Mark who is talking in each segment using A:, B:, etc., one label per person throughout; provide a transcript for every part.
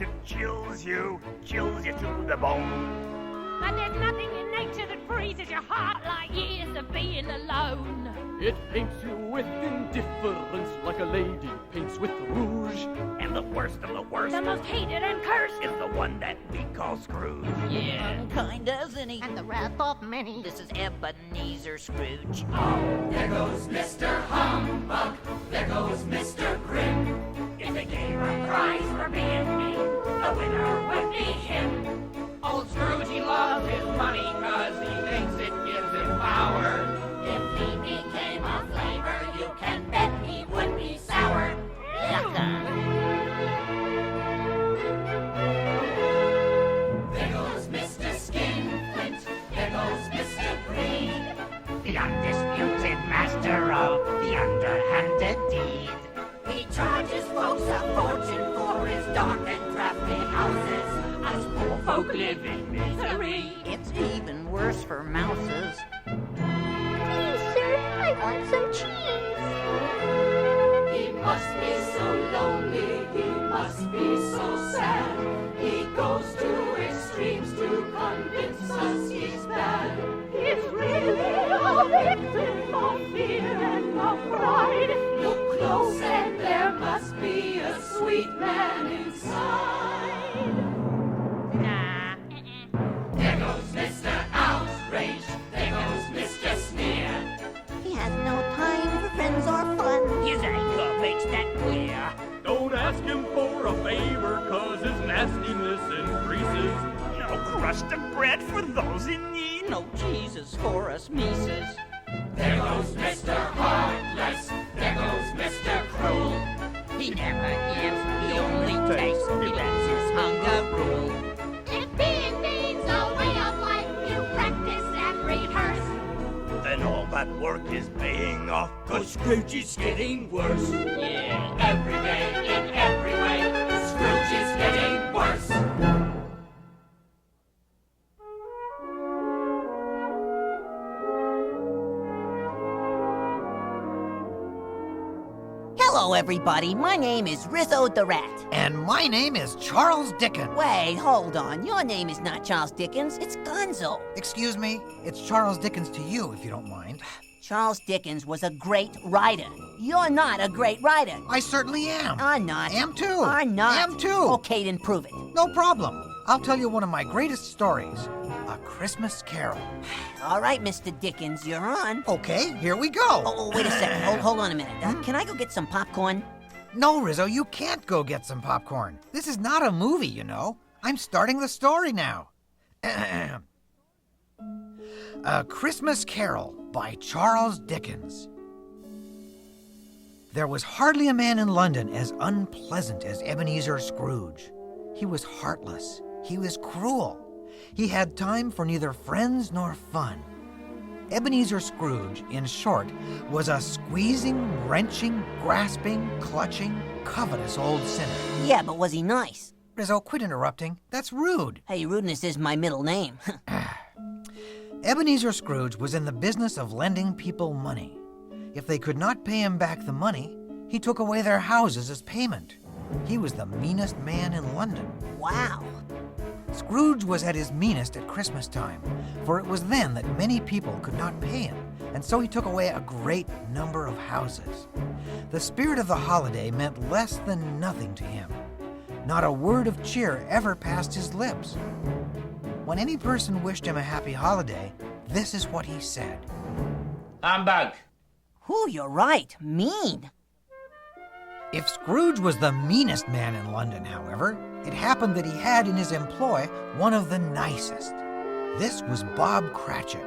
A: it chills you to the bone.
B: And there's nothing in nature that freezes your heart like years of being alone.
C: It paints you with indifference like a lady paints with rouge.
A: And the worst of the worst,
B: The most hated and cursed
A: is the one that we call Scrooge.
D: Yeah.
E: Unkind as any.
F: And the wrath of many.
E: This is Ebenezer Scrooge.
D: There goes Mr. Humbug, there goes Mr. Grim. If they gave a prize for being mean, the winner would be him. Old Scrooge, he loves his money 'cause he thinks it gives him power. If he became a flavor, you can bet he would be sour. There goes Mr. Skinflint, there goes Mr. Greed.
A: The undisputed master of the underhanded deed.
D: He charges folks a fortune for his dark and drafty houses. Us poor folk live in misery.
E: It's even worse for mouses.
F: Please, sir, I want some cheese.
D: He must be so lonely, he must be so sad. He goes to extremes to convince us he's bad.
B: He's really a victim of fear and of pride.
D: Look close and there must be a sweet man inside.
B: Nah.
D: There goes Mr. Outrage, there goes Mr. Sneer.
F: He has no time for friends or fun.
E: His anger makes that clear.
C: Don't ask him for a favor, 'cause his nastiness increases.
A: No crust of bread for those in need.
E: No Jesus for us Mises.
D: There goes Mr. Heartless, there goes Mr. Cruel.
E: He never gives, he only takes. He lets his hunger rule.
B: If being mean's a way of life, you practice and rehearse.
A: Then all that work is paying off, 'cause Scrooge is getting worse.
D: Yeah, every day, in every way, Scrooge is getting worse.
E: Hello, everybody. My name is Rizzo the Rat.
G: And my name is Charles Dickens.
E: Wait, hold on. Your name is not Charles Dickens. It's Gonzo.
G: Excuse me, it's Charles Dickens to you, if you don't mind.
E: Charles Dickens was a great writer. You're not a great writer.
G: I certainly am.
E: I'm not.
G: Am too.
E: I'm not.
G: Am too.
E: Okay, then prove it.
G: No problem. I'll tell you one of my greatest stories, A Christmas Carol.
E: All right, Mr. Dickens, you're on.
G: Okay, here we go.
E: Oh, wait a second. Hold on a minute. Can I go get some popcorn?
G: No, Rizzo, you can't go get some popcorn. This is not a movie, you know. I'm starting the story now. A Christmas Carol by Charles Dickens. There was hardly a man in London as unpleasant as Ebenezer Scrooge. He was heartless. He was cruel. He had time for neither friends nor fun. Ebenezer Scrooge, in short, was a squeezing, wrenching, grasping, clutching, covetous old sinner.
E: Yeah, but was he nice?
G: Rizzo, quit interrupting. That's rude.
E: Hey, rudeness is my middle name.
G: Ebenezer Scrooge was in the business of lending people money. If they could not pay him back the money, he took away their houses as payment. He was the meanest man in London.
E: Wow.
G: Scrooge was at his meanest at Christmas time, for it was then that many people could not pay him, and so he took away a great number of houses. The spirit of the holiday meant less than nothing to him. Not a word of cheer ever passed his lips. When any person wished him a happy holiday, this is what he said.
D: Humbug.
E: Ooh, you're right. Mean.
G: If Scrooge was the meanest man in London, however, it happened that he had in his employ one of the nicest. This was Bob Cratchit.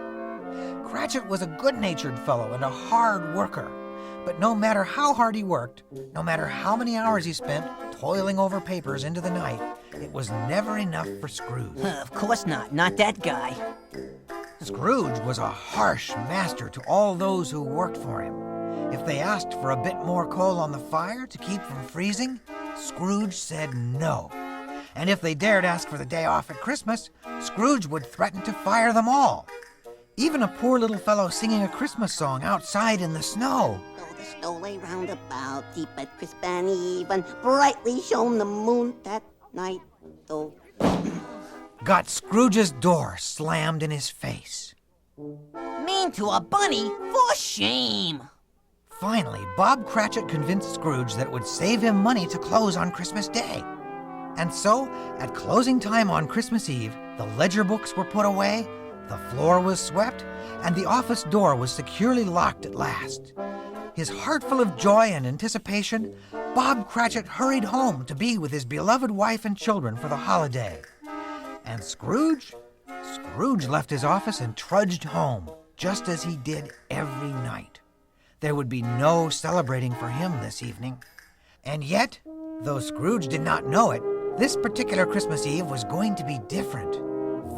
G: Cratchit was a good-natured fellow and a hard worker. But no matter how hard he worked, no matter how many hours he spent toiling over papers into the night, it was never enough for Scrooge.
E: Of course not. Not that guy.
G: Scrooge was a harsh master to all those who worked for him. If they asked for a bit more coal on the fire to keep from freezing, Scrooge said no. And if they dared ask for the day off at Christmas, Scrooge would threaten to fire them all. Even a poor little fellow singing a Christmas song outside in the snow.
F: Oh, the snow lay round about, deep but crisp and even, brightly shone the moon that
H: Night, though.
G: got Scrooge's door slammed in his face.
H: Mean to a bunny? For shame!
G: Finally, Bob Cratchit convinced Scrooge that it would save him money to close on Christmas Day. And so, at closing time on Christmas Eve, the ledger books were put away, the floor was swept, and the office door was securely locked at last. His heart full of joy and anticipation, Bob Cratchit hurried home to be with his beloved wife and children for the holiday. And Scrooge left his office and trudged home, just as he did every night. There would be no celebrating for him this evening. And yet, though Scrooge did not know it, this particular Christmas Eve was going to be different.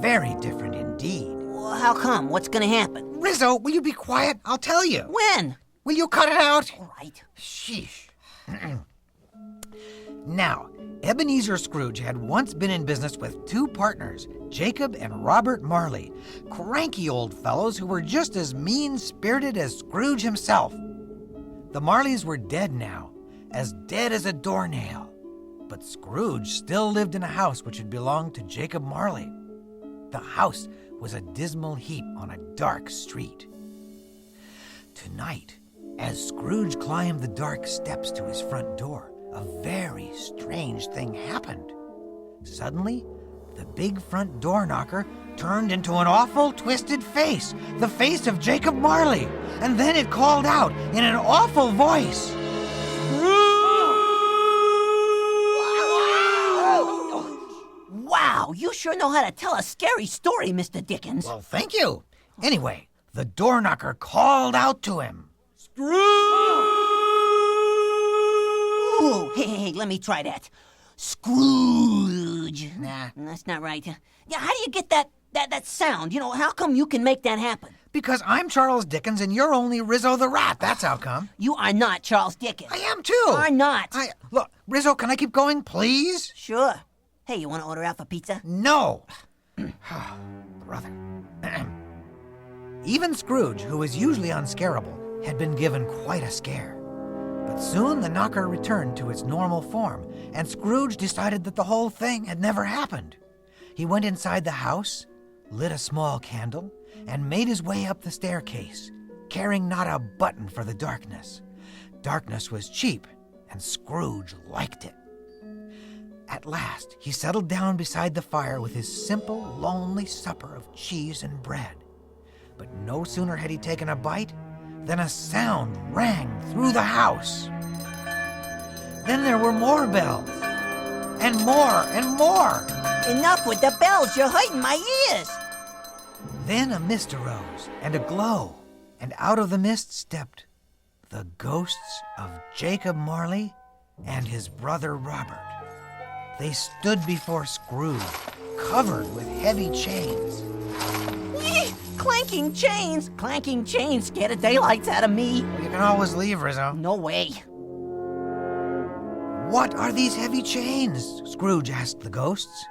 G: Very different indeed.
H: Well, how come? What's gonna happen?
G: Rizzo, will you be quiet? I'll tell you.
H: When?
G: Will you cut it out?
H: All right.
G: Sheesh. Now, Ebenezer Scrooge had once been in business with two partners, Jacob and Robert Marley, cranky old fellows who were just as mean-spirited as Scrooge himself. The Marleys were dead now, as dead as a doornail. But Scrooge still lived in a house which had belonged to Jacob Marley. The house was a dismal heap on a dark street. Tonight, as Scrooge climbed the dark steps to his front door, a very strange thing happened. Suddenly, the big front door knocker turned into an awful twisted face, the face of Jacob Marley, and then it called out in an awful voice,
H: Wow, you sure know how to tell a scary story, Mr. Dickens.
G: "Well, thank you." Anyway, the door knocker called out to him,
H: Ooh, hey, let me try that. Scrooge.
G: Nah.
H: That's not right. Yeah, how do you get that sound? You know, how come you can make that happen?
G: "Because I'm Charles Dickens and you're only Rizzo the Rat, that's how come."
H: You are not Charles Dickens.
G: I am too.
H: You are not.
G: Look, Rizzo, can I keep going, please?
H: Sure. Hey, you want to order out for pizza?
G: No. Brother. Even Scrooge, who was usually unscarable, had been given quite a scare. But soon the knocker returned to its normal form, and Scrooge decided that the whole thing had never happened. He went inside the house, lit a small candle, and made his way up the staircase, caring not a button for the darkness. Darkness was cheap, and Scrooge liked it. At last, he settled down beside the fire with his simple, lonely supper of cheese and bread. But no sooner had he taken a bite than a sound rang through the house. Then there were more bells, and more and more.
H: Enough with the bells, you're hurting my ears.
G: Then a mist arose, and a glow, and out of the mist stepped the ghosts of Jacob Marley and his brother Robert. They stood before Scrooge, covered with heavy chains.
H: Clanking chains! Clanking chains scare the daylights out of me.
G: Well, you can always leave, Rizzo.
H: No way.
G: "What are these heavy chains?" Scrooge asked the ghosts.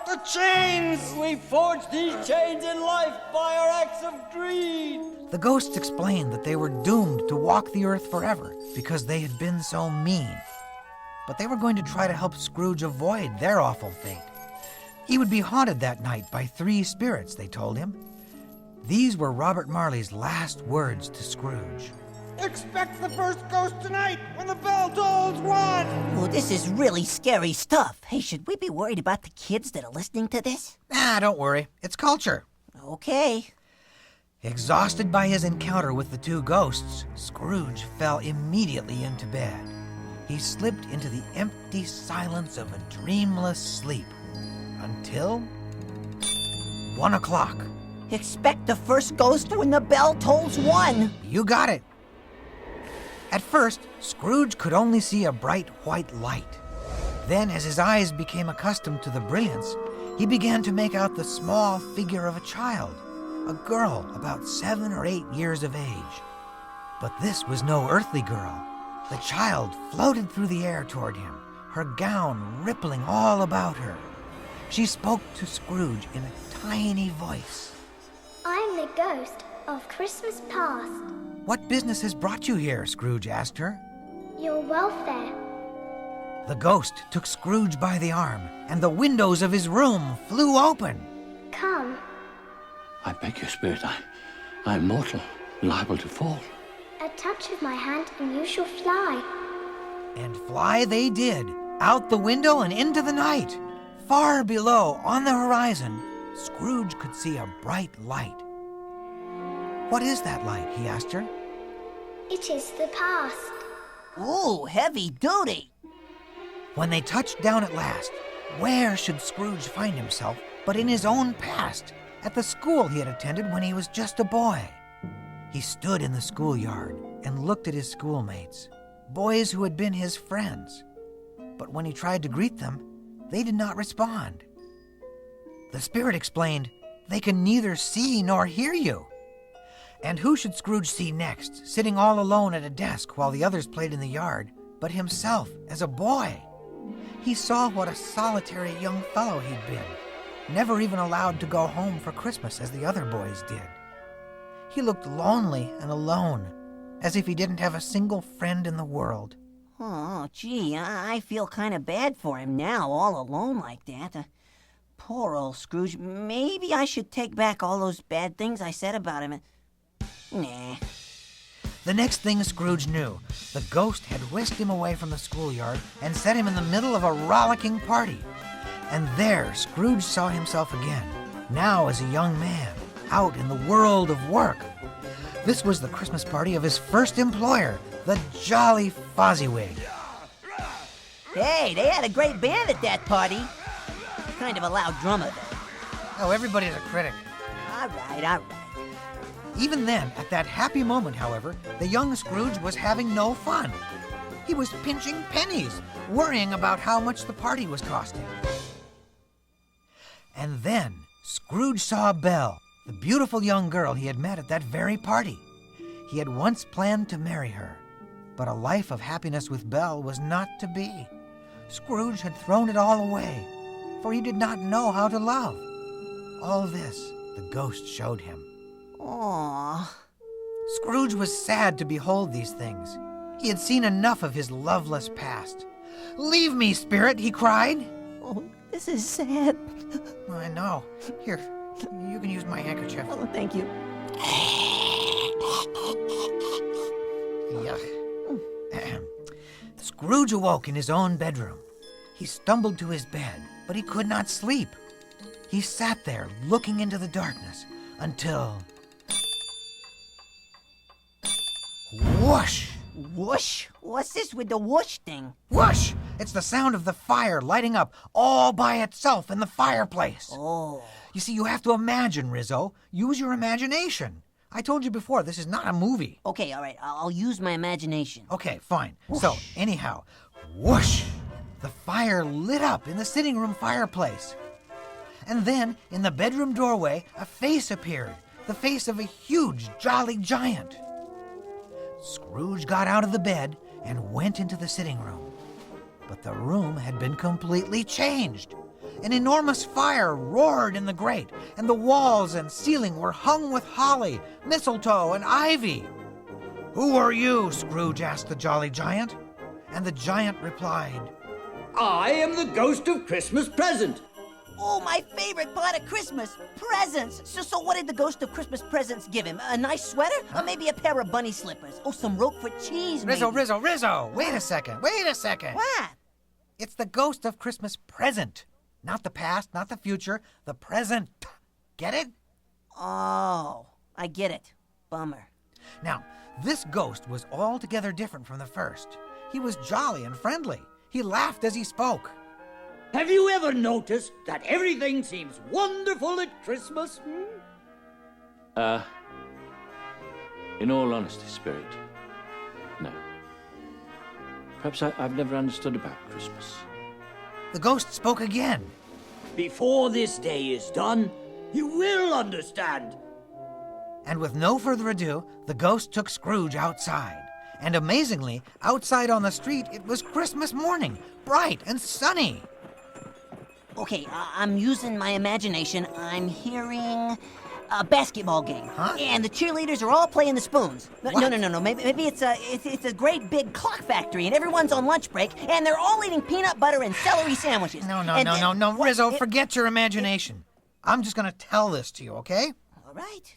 C: The chains! We forged these chains in life by our acts of greed.
G: The ghosts explained that they were doomed to walk the earth forever because they had been so mean. But they were going to try to help Scrooge avoid their awful fate. He would be haunted that night by 3 spirits, they told him. These were Robert Marley's last words to Scrooge.
A: Expect the first ghost tonight when the bell tolls 1.
H: Well, this is really scary stuff. Hey, should we be worried about the kids that are listening to this?
G: Don't worry. It's culture.
H: Okay.
G: Exhausted by his encounter with the 2 ghosts, Scrooge fell immediately into bed. He slipped into the empty silence of a dreamless sleep until 1 o'clock.
H: Expect the first ghost when the bell tolls 1.
G: You got it. At first, Scrooge could only see a bright white light. Then, as his eyes became accustomed to the brilliance, he began to make out the small figure of a child, a girl about 7 or 8 years of age. But this was no earthly girl. The child floated through the air toward him, her gown rippling all about her. She spoke to Scrooge in a tiny voice.
F: I'm the ghost of Christmas past.
G: "What business has brought you here?" Scrooge asked her.
F: Your welfare.
G: The ghost took Scrooge by the arm, and the windows of his room flew open.
F: Come.
I: I beg your spirit, I am mortal, liable to fall.
F: A touch of my hand and you shall fly.
G: And fly they did, out the window and into the night. Far below, on the horizon, Scrooge could see a bright light. What is that light? He asked her.
F: It is the past.
H: Ooh, heavy duty.
G: When they touched down at last, where should Scrooge find himself but in his own past, at the school he had attended when he was just a boy? He stood in the schoolyard and looked at his schoolmates, boys who had been his friends. But when he tried to greet them, they did not respond. The spirit explained, "They can neither see nor hear you." And who should Scrooge see next, sitting all alone at a desk while the others played in the yard, but himself as a boy? He saw what a solitary young fellow he'd been, never even allowed to go home for Christmas as the other boys did. He looked lonely and alone, as if he didn't have a single friend in the world.
H: Oh, gee, I feel kind of bad for him now, all alone like that. Poor old Scrooge. Maybe I should take back all those bad things I said about him. Nah.
G: The next thing Scrooge knew, the ghost had whisked him away from the schoolyard and set him in the middle of a rollicking party. And there Scrooge saw himself again, now as a young man, out in the world of work. This was the Christmas party of his first employer, the Jolly Fozziwig.
H: Hey, they had a great band at that party. Kind of a loud drummer, though.
G: Oh, everybody's a critic.
H: All right.
G: Even then, at that happy moment, however, the young Scrooge was having no fun. He was pinching pennies, worrying about how much the party was costing. And then Scrooge saw Belle, the beautiful young girl he had met at that very party. He had once planned to marry her, but a life of happiness with Belle was not to be. Scrooge had thrown it all away, for he did not know how to love. All this the ghost showed him.
H: Aww.
G: Scrooge was sad to behold these things. He had seen enough of his loveless past. "Leave me, spirit," he cried.
H: Oh, this is sad.
G: I know. Here, you can use my handkerchief.
H: Oh, thank you.
G: Yuck. Scrooge awoke in his own bedroom. He stumbled to his bed, but he could not sleep. He sat there looking into the darkness until... Whoosh!
H: Whoosh? What's this with the whoosh thing?
G: Whoosh! It's the sound of the fire lighting up all by itself in the fireplace.
H: Oh.
G: You see, you have to imagine, Rizzo. Use your imagination. I told you before, this is not a movie.
H: Okay, all right. I'll use my imagination.
G: Okay, fine.
H: Whoosh.
G: So, anyhow, whoosh! The fire lit up in the sitting room fireplace. And then, in the bedroom doorway, a face appeared. The face of a huge, jolly giant. Scrooge got out of the bed and went into the sitting room. But the room had been completely changed. An enormous fire roared in the grate, and the walls and ceiling were hung with holly, mistletoe, and ivy. "Who are you?" Scrooge asked the jolly giant. And the giant replied,
C: I am the ghost of Christmas present.
H: Oh, my favorite part of Christmas, presents. So what did the ghost of Christmas presents give him? A nice sweater? Or maybe a pair of bunny slippers? Oh, some Roquefort cheese, maybe.
G: Rizzo! Wait a second!
H: What?
G: It's the ghost of Christmas present. Not the past, not the future, the present. Get it?
H: Oh, I get it. Bummer.
G: Now, this ghost was altogether different from the first. He was jolly and friendly. He laughed as he spoke.
C: Have you ever noticed that everything seems wonderful at Christmas?
I: In all honesty, Spirit, no. Perhaps I've never understood about Christmas.
G: The ghost spoke again.
C: Before this day is done, you will understand.
G: And with no further ado, the ghost took Scrooge outside. And amazingly, outside on the street, it was Christmas morning, bright and sunny.
H: Okay, I'm using my imagination. I'm hearing a basketball game.
G: Huh?
H: And the cheerleaders are all playing the spoons. No,
G: What?
H: no. Maybe it's a great big clock factory, and everyone's on lunch break, and they're all eating peanut butter and celery sandwiches.
G: No,
H: What-
G: Rizzo, forget your imagination. I'm just gonna tell this to you, okay?
H: All right.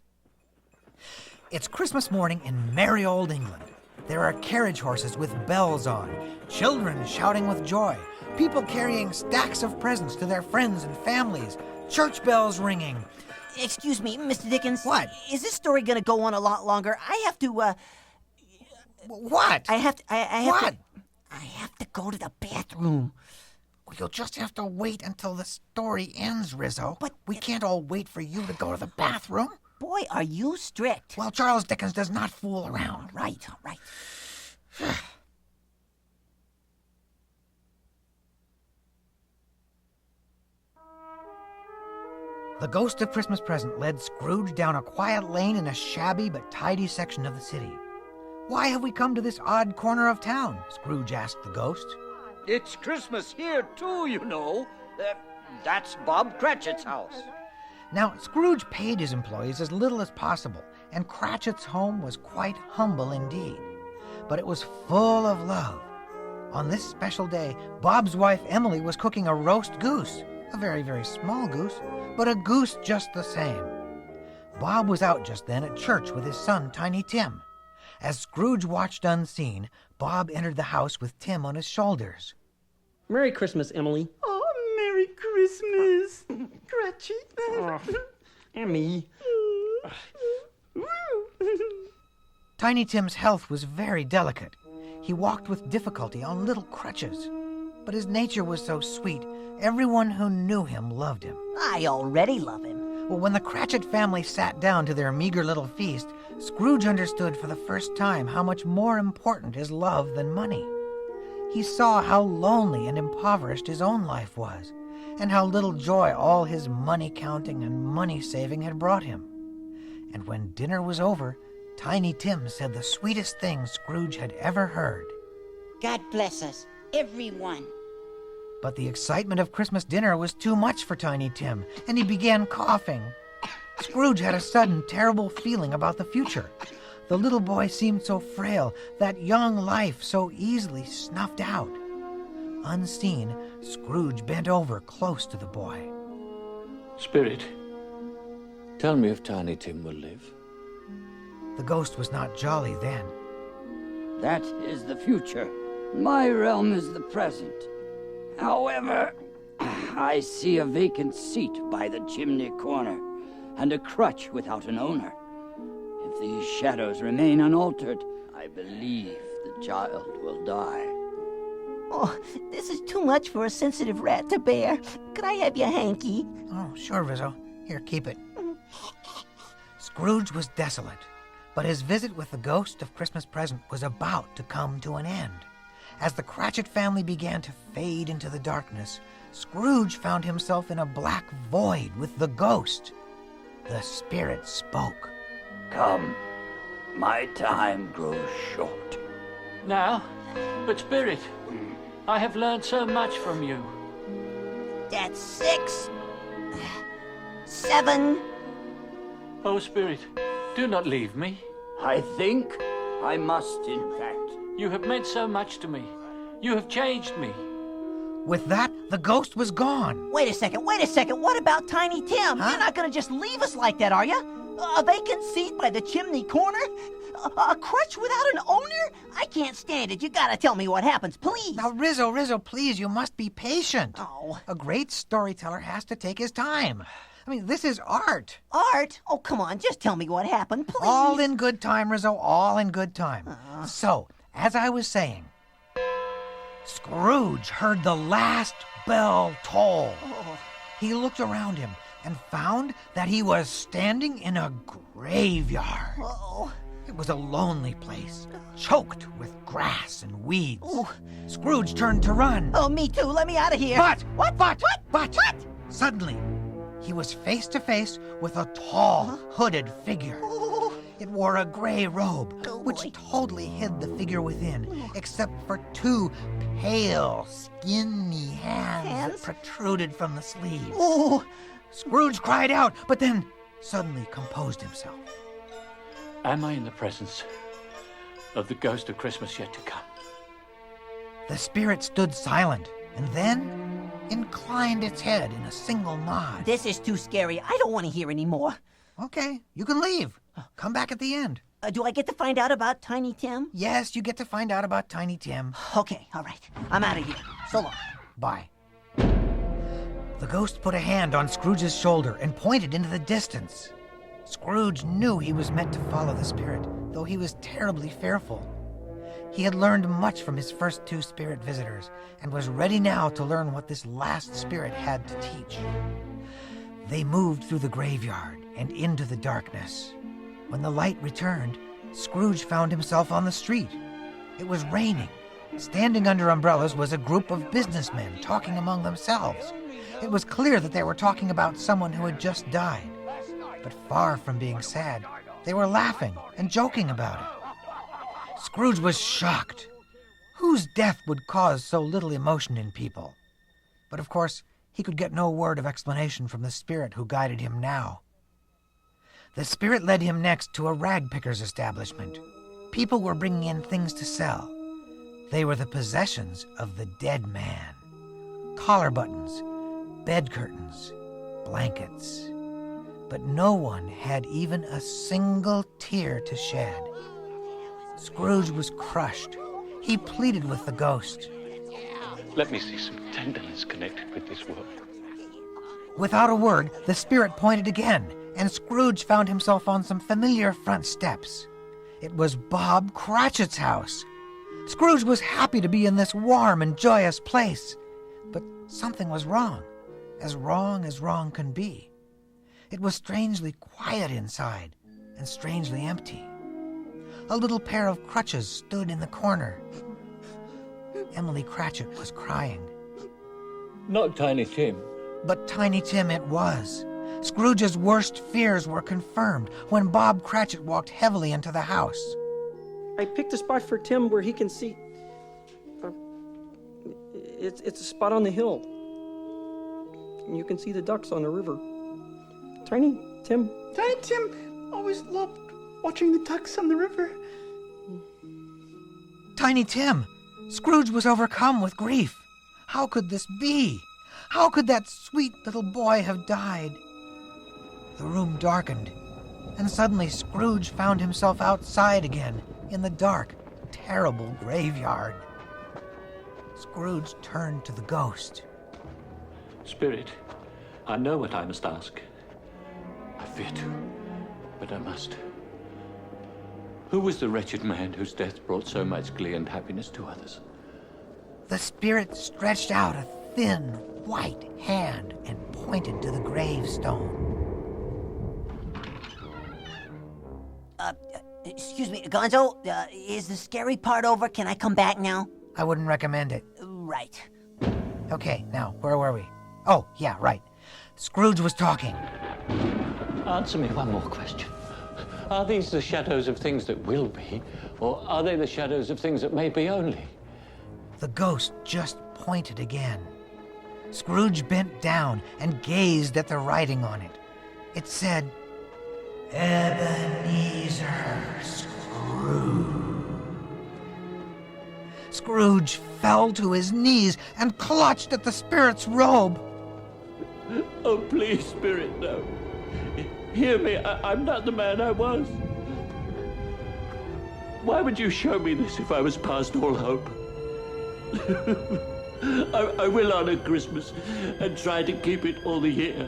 G: It's Christmas morning in merry old England. There are carriage horses with bells on, children shouting with joy, people carrying stacks of presents to their friends and families, church bells ringing.
H: Excuse me, Mr. Dickens.
G: What?
H: Is this story gonna go on a lot longer? I have to.
G: What?
H: I have to.
G: What?
H: I have to go to the bathroom.
G: Well, you'll just have to wait until the story ends, Rizzo.
H: But
G: we can't all wait for you to go to the bathroom.
H: Boy, are you strict.
G: Well, Charles Dickens does not fool around.
H: All right.
G: The ghost of Christmas Present led Scrooge down a quiet lane in a shabby but tidy section of the city. Why have we come to this odd corner of town? Scrooge asked the ghost.
C: It's Christmas here, too, you know. That's Bob Cratchit's house.
G: Now, Scrooge paid his employees as little as possible, and Cratchit's home was quite humble indeed. But it was full of love. On this special day, Bob's wife Emily was cooking a roast goose. A very, very small goose, but a goose just the same. Bob was out just then at church with his son, Tiny Tim. As Scrooge watched unseen, Bob entered the house with Tim on his shoulders.
J: Merry Christmas, Emily.
K: Oh, Merry Christmas, Cratchit.
J: Emmy.
G: Tiny Tim's health was very delicate. He walked with difficulty on little crutches. But his nature was so sweet, everyone who knew him loved him.
H: I already love him.
G: Well, when the Cratchit family sat down to their meager little feast, Scrooge understood for the first time how much more important is love than money. He saw how lonely and impoverished his own life was, and how little joy all his money counting and money saving had brought him. And when dinner was over, Tiny Tim said the sweetest thing Scrooge had ever heard.
K: God bless us, everyone.
G: But the excitement of Christmas dinner was too much for Tiny Tim, and he began coughing. Scrooge had a sudden, terrible feeling about the future. The little boy seemed so frail, that young life so easily snuffed out. Unseen, Scrooge bent over close to the boy.
I: Spirit, tell me if Tiny Tim will live.
G: The ghost was not jolly then.
C: That is the future. My realm is the present. However, I see a vacant seat by the chimney corner, and a crutch without an owner. If these shadows remain unaltered, I believe the child will die.
H: Oh, this is too much for a sensitive rat to bear. Could I have your hanky?
G: Oh, sure, Rizzo. Here, keep it. Scrooge was desolate, but his visit with the ghost of Christmas Present was about to come to an end. As the Cratchit family began to fade into the darkness, Scrooge found himself in a black void with the ghost. The spirit spoke.
C: Come, my time grows short.
I: Now? But Spirit, I have learned so much from you.
H: That's 6, 7.
I: Oh, Spirit, do not leave me.
C: I think I must, in fact.
I: You have meant so much to me. You have changed me.
G: With that, the ghost was gone.
H: Wait a second. What about Tiny Tim?
G: Huh?
H: You're not gonna just leave us like that, are you? A vacant seat by the chimney corner? A crutch without an owner? I can't stand it. You gotta tell me what happens, please.
G: Now, Rizzo, please, you must be patient.
H: Oh.
G: A great storyteller has to take his time. I mean, this is art.
H: Art? Oh, come on. Just tell me what happened, please.
G: All in good time, Rizzo, all in good time. So, as I was saying, Scrooge heard the last bell toll. He looked around him and found that he was standing in a graveyard. It was a lonely place, choked with grass and weeds. Scrooge turned to run.
H: Oh, me too. Let me out of here.
G: But, suddenly, he was face to face with a tall, hooded figure. It wore a gray robe, which totally hid the figure within, except for 2 pale, skinny hands that protruded from the sleeves. Scrooge cried out, but then suddenly composed himself.
I: Am I in the presence of the ghost of Christmas yet to come?
G: The spirit stood silent and then inclined its head in a single nod.
H: This is too scary. I don't want to hear any more.
G: Okay, you can leave. Come back at the end.
H: Do I get to find out about Tiny Tim?
G: Yes, you get to find out about Tiny Tim.
H: Okay, all right. I'm out of here. So long.
G: Bye. The ghost put a hand on Scrooge's shoulder and pointed into the distance. Scrooge knew he was meant to follow the spirit, though he was terribly fearful. He had learned much from his first 2 spirit visitors and was ready now to learn what this last spirit had to teach. They moved through the graveyard and into the darkness. When the light returned, Scrooge found himself on the street. It was raining. Standing under umbrellas was a group of businessmen talking among themselves. It was clear that they were talking about someone who had just died. But far from being sad, they were laughing and joking about it. Scrooge was shocked. Whose death would cause so little emotion in people? But of course, he could get no word of explanation from the spirit who guided him now. The spirit led him next to a rag picker's establishment. People were bringing in things to sell. They were the possessions of the dead man. Collar buttons, bed curtains, blankets. But no one had even a single tear to shed. Scrooge was crushed. He pleaded with the ghost.
I: Let me see some tenderness connected with this world.
G: Without a word, the spirit pointed again, and Scrooge found himself on some familiar front steps. It was Bob Cratchit's house. Scrooge was happy to be in this warm and joyous place. But something was wrong as wrong can be. It was strangely quiet inside, and strangely empty. A little pair of crutches stood in the corner. Emily Cratchit was crying.
I: Not Tiny Tim.
G: But Tiny Tim it was. Scrooge's worst fears were confirmed when Bob Cratchit walked heavily into the house.
J: I picked a spot for Tim where he can see. It's a spot on the hill. And you can see the ducks on the river. Tiny Tim
K: always loved watching the ducks on the river.
G: Tiny Tim! Scrooge was overcome with grief. How could this be? How could that sweet little boy have died? The room darkened, and suddenly Scrooge found himself outside again in the dark, terrible graveyard. Scrooge turned to the ghost.
I: Spirit, I know what I must ask. I fear to, but I must. Who was the wretched man whose death brought so much glee and happiness to others?
G: The spirit stretched out a thin, white hand and pointed to the gravestone.
H: Excuse me, Gonzo, is the scary part over? Can I come back now?
G: I wouldn't recommend it.
H: Right.
G: Okay, now, where were we? Oh, yeah, right. Scrooge was talking.
I: Answer me one more question. Are these the shadows of things that will be, or are they the shadows of things that may be only?
G: The ghost just pointed again. Scrooge bent down and gazed at the writing on it. It said, Ebenezer Scrooge. Scrooge fell to his knees and clutched at the spirit's robe.
I: Oh, please, Spirit, no. Hear me, I'm not the man I was. Why would you show me this if I was past all hope? I will honor Christmas and try to keep it all the year.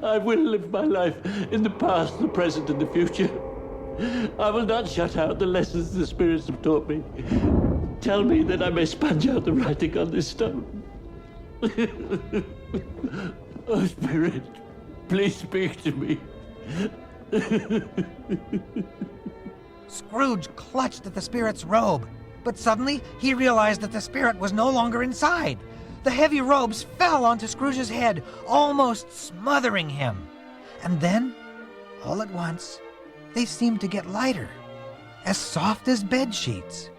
I: I will live my life in the past, the present, and the future. I will not shut out the lessons the spirits have taught me. Tell me that I may sponge out the writing on this stone. Oh, Spirit, please speak to me.
G: Scrooge clutched at the spirit's robe, but suddenly he realized that the spirit was no longer inside. The heavy robes fell onto Scrooge's head, almost smothering him. And then, all at once, they seemed to get lighter, as soft as bed sheets.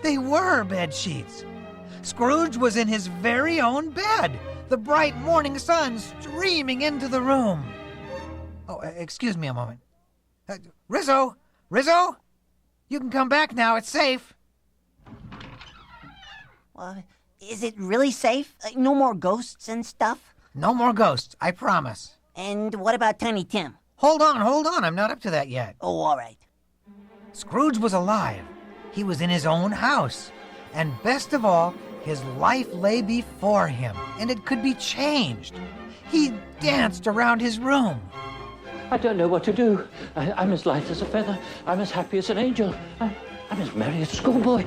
G: They were bed sheets. Scrooge was in his very own bed, the bright morning sun streaming into the room. Oh, excuse me a moment. Rizzo! Rizzo! You can come back now. It's safe.
H: Is it really safe? No more ghosts and stuff?
G: No more ghosts, I promise.
H: And what about Tiny Tim?
G: Hold on. I'm not up to that yet.
H: Oh, all right.
G: Scrooge was alive. He was in his own house. And best of all, his life lay before him, and it could be changed. He danced around his room.
I: I don't know what to do. I'm as light as a feather. I'm as happy as an angel. I'm as merry as a schoolboy.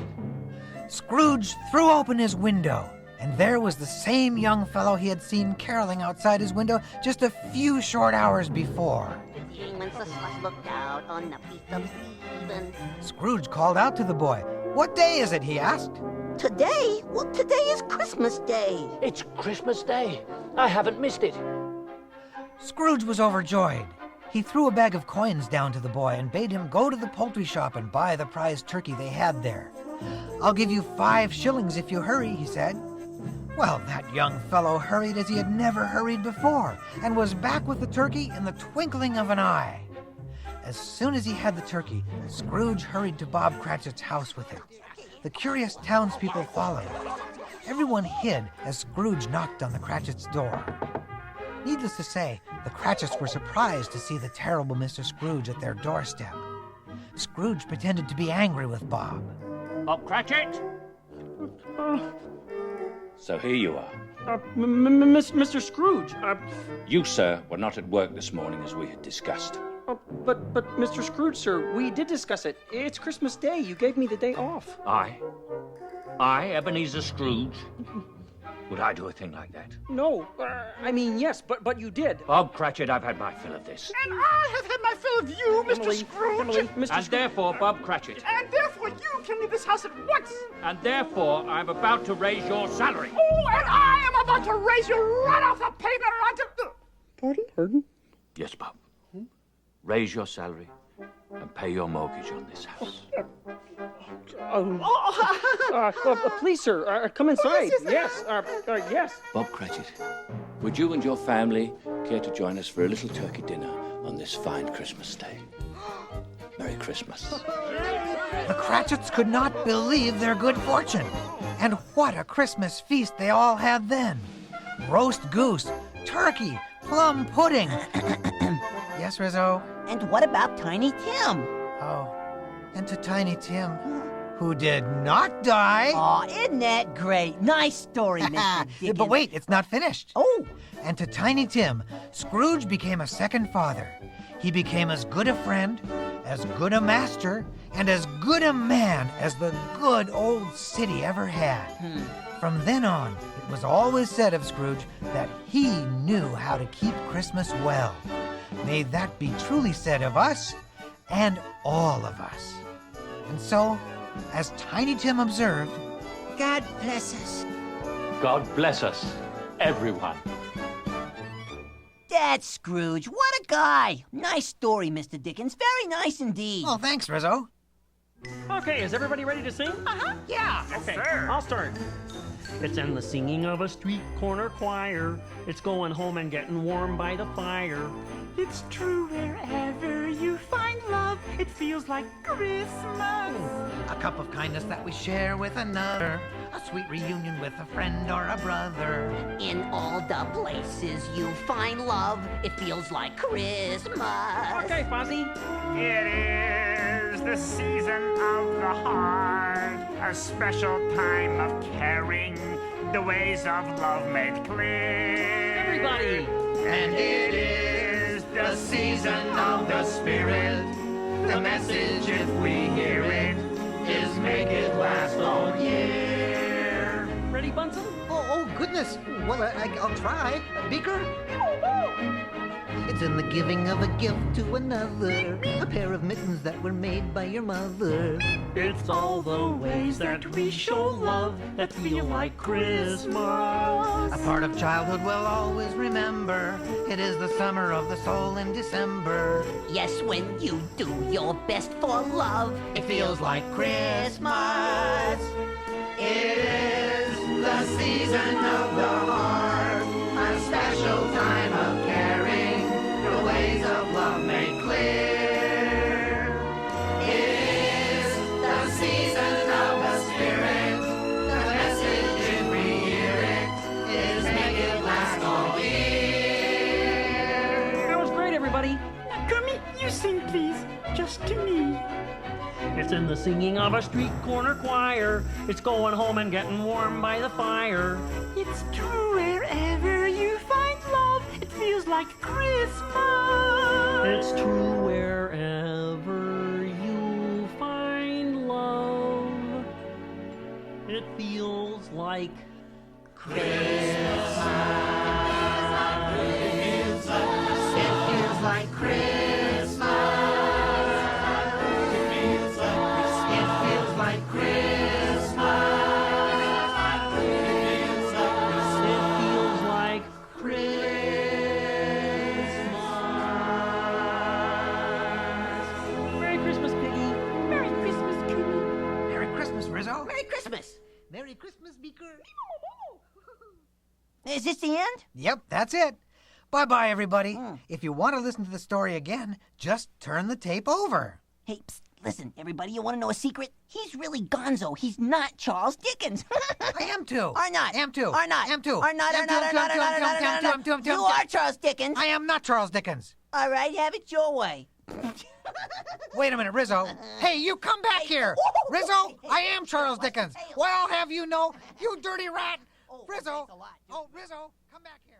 G: Scrooge threw open his window, and there was the same young fellow he had seen caroling outside his window just a few short hours before.
F: Looked out on the feast of Stephen.
G: Scrooge called out to the boy. What day is it, he asked.
F: Today? Well, today is Christmas Day.
I: It's Christmas Day. I haven't missed it.
G: Scrooge was overjoyed. He threw a bag of coins down to the boy and bade him go to the poultry shop and buy the prized turkey they had there. I'll give you 5 shillings if you hurry, he said. Well, that young fellow hurried as he had never hurried before, and was back with the turkey in the twinkling of an eye. As soon as he had the turkey, Scrooge hurried to Bob Cratchit's house with it. The curious townspeople followed. Everyone hid as Scrooge knocked on the Cratchits' door. Needless to say, the Cratchits were surprised to see the terrible Mr. Scrooge at their doorstep. Scrooge pretended to be angry with Bob.
I: Bob Cratchit? So here you are.
J: Mr. Scrooge.
I: You, sir, were not at work this morning as we had discussed.
J: But Mr. Scrooge, sir, we did discuss it. It's Christmas Day. You gave me the day off.
I: I, Ebenezer Scrooge? Would I do a thing like that?
J: No, I mean, yes, but you did.
I: Bob Cratchit, I've had my fill of this.
K: And I have had my fill of you, Mr. Scrooge.
I: And therefore, Bob Cratchit.
K: And therefore, you can leave this house at once.
I: And therefore, I'm about to raise your salary.
K: Oh, and I am about to raise you right off the pavement onto...
J: Pardon?
I: Yes, Bob. Raise your salary and pay your mortgage on this house.
J: Please, sir, come inside. Yes, yes.
I: Bob Cratchit, would you and your family care to join us for a little turkey dinner on this fine Christmas Day? Merry Christmas.
G: The Cratchits could not believe their good fortune. And what a Christmas feast they all had then. Roast goose, turkey, plum pudding. Yes, Rizzo?
H: And what about Tiny Tim?
G: Oh, and to Tiny Tim, who did not die.
H: Aw, isn't that great? Nice story, Mr. Dickens.
G: But wait, it's not finished.
H: Oh.
G: And to Tiny Tim, Scrooge became a second father. He became as good a friend, as good a master, and as good a man as the good old city ever had. From then on, it was always said of Scrooge that he knew how to keep Christmas well. May that be truly said of us and all of us. And so, as Tiny Tim observed,
H: God bless us.
I: God bless us, everyone.
H: That's Scrooge. What a guy. Nice story, Mr. Dickens. Very nice indeed.
G: Oh, thanks, Rizzo.
J: Okay, is everybody ready to sing?
F: Yeah.
J: Okay, I'll start. It's in the singing of a street corner choir. It's going home and getting warm by the fire.
K: It's true wherever you find love, it feels like Christmas.
G: A cup of kindness that we share with another. A sweet reunion with a friend or a brother.
F: In all the places you find love, it feels like Christmas.
J: Okay, Fozzie.
L: It is the season of the heart, a special time of caring, the ways of love made clear.
J: Everybody.
L: And it is the season of the Spirit. The message, if we hear it, is make it last all year.
J: Ready, Bunsen?
M: Oh, goodness. Well, I'll try. Beaker? It's in the giving of a gift to another, a pair of mittens that were made by your mother.
K: It's all the ways that we show love that feel like Christmas.
G: A part of childhood we'll always remember. It is the summer of the soul in December.
F: Yes, when you do your best for love,
G: it feels like Christmas.
L: It is the season of the heart,
K: sing, please, just to me.
J: It's in the singing of a street corner choir. It's going home and getting warm by the fire.
K: It's true wherever you find love, it feels like Christmas.
J: It's true wherever you find love. It feels like Christmas.
D: It feels like Christmas. It feels like Christmas.
J: It feels like Christmas. Merry Christmas, Piggy.
K: Merry Christmas, Cootie.
G: Merry Christmas, Rizzo.
H: Merry Christmas.
M: Merry Christmas, Beaker.
H: Is this the end?
G: Yep, that's it. Bye-bye, everybody. If you want to listen to the story again, just turn the tape over.
H: Hey, psst, listen, everybody, you want to know a secret? He's really gonzo. He's not Charles Dickens.
G: I am too.
H: Are not.
G: Am too.
H: Are not.
G: Am too.
H: Are not. Are not. Are not. Are not. You are Charles Dickens.
G: I am not Charles Dickens.
H: All right, have it your way.
G: Wait a minute, Rizzo. Hey, you come back here. Rizzo, I am Charles Dickens. Well, I'll have you know, you dirty rat. Rizzo. Oh, Rizzo, come back here.